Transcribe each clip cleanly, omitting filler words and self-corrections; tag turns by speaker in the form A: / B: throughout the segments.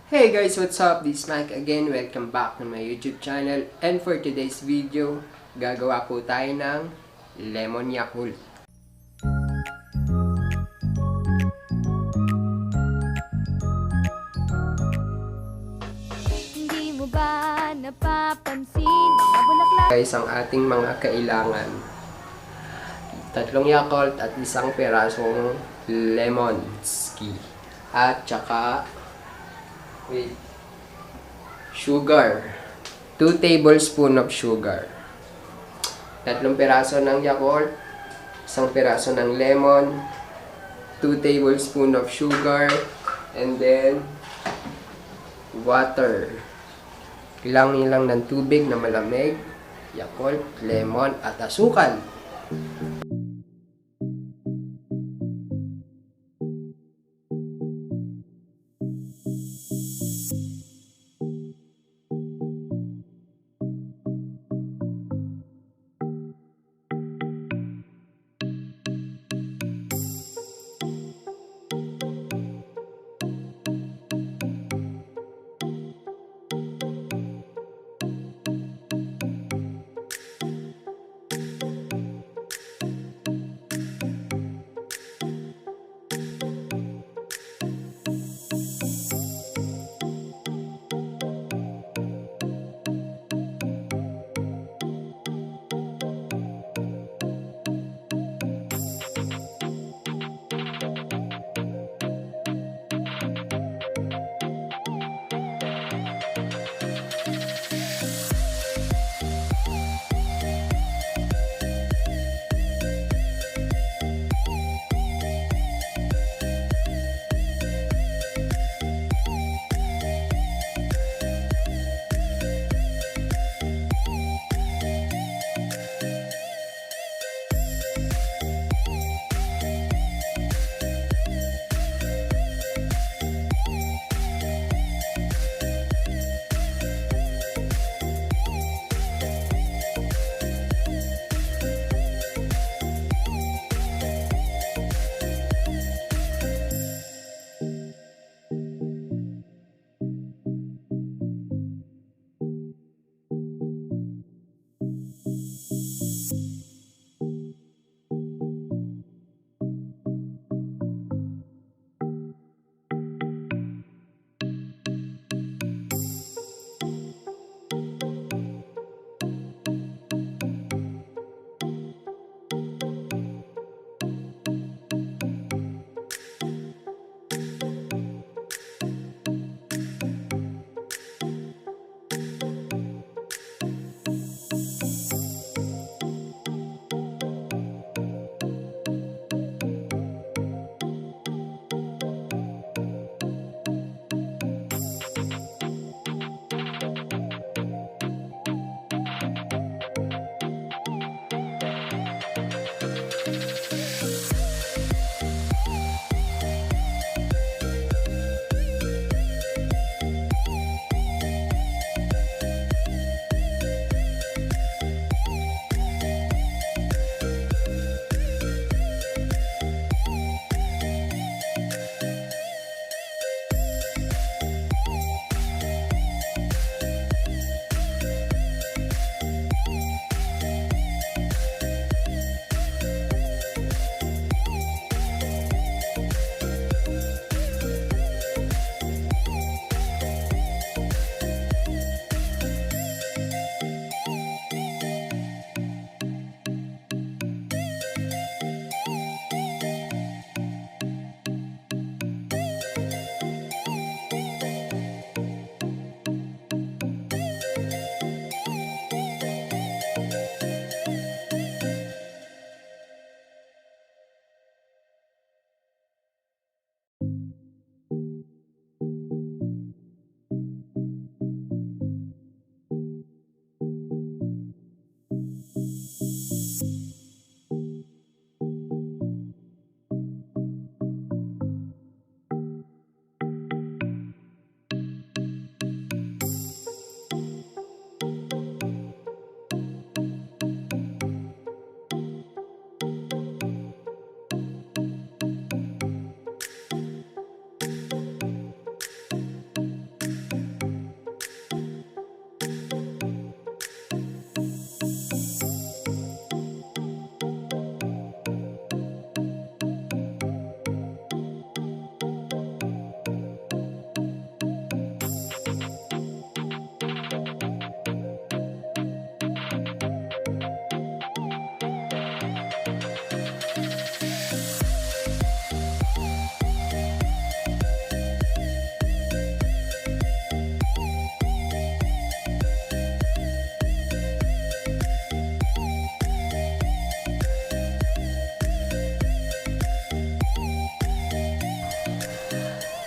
A: Hey guys, what's up? This is Mike again. Welcome back to my YouTube channel. And for today's video, gagawa po tayo ng lemon Yakult.
B: Hindi mo ba napapansin mga bulaklak?
A: Guys, ang ating mga kailangan. 3 Yakult at 1 perasong lemon ski. At saka, sugar. 2 tablespoon of sugar. 3 peraso ng Yakult, 1 peraso ng lemon, 2 tablespoon of sugar, and then water. Kailangan lang ng tubig na malamig, Yakult, lemon, at asukal.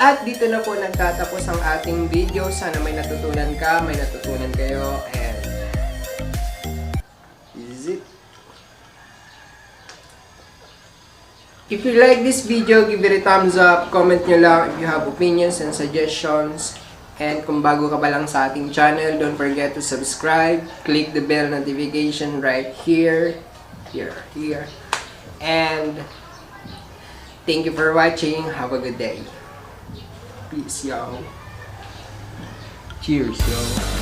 A: At dito na po nagtatapos ang ating video. Sana may natutunan ka, may natutunan kayo, and is it? If you like this video, give it a thumbs up, comment nyo lang if you have opinions and suggestions. And kung bago ka pa lang sa ating channel, don't forget to subscribe, click the bell notification right here. And thank you for watching. Have a good day. Peace, y'all. Cheers, y'all.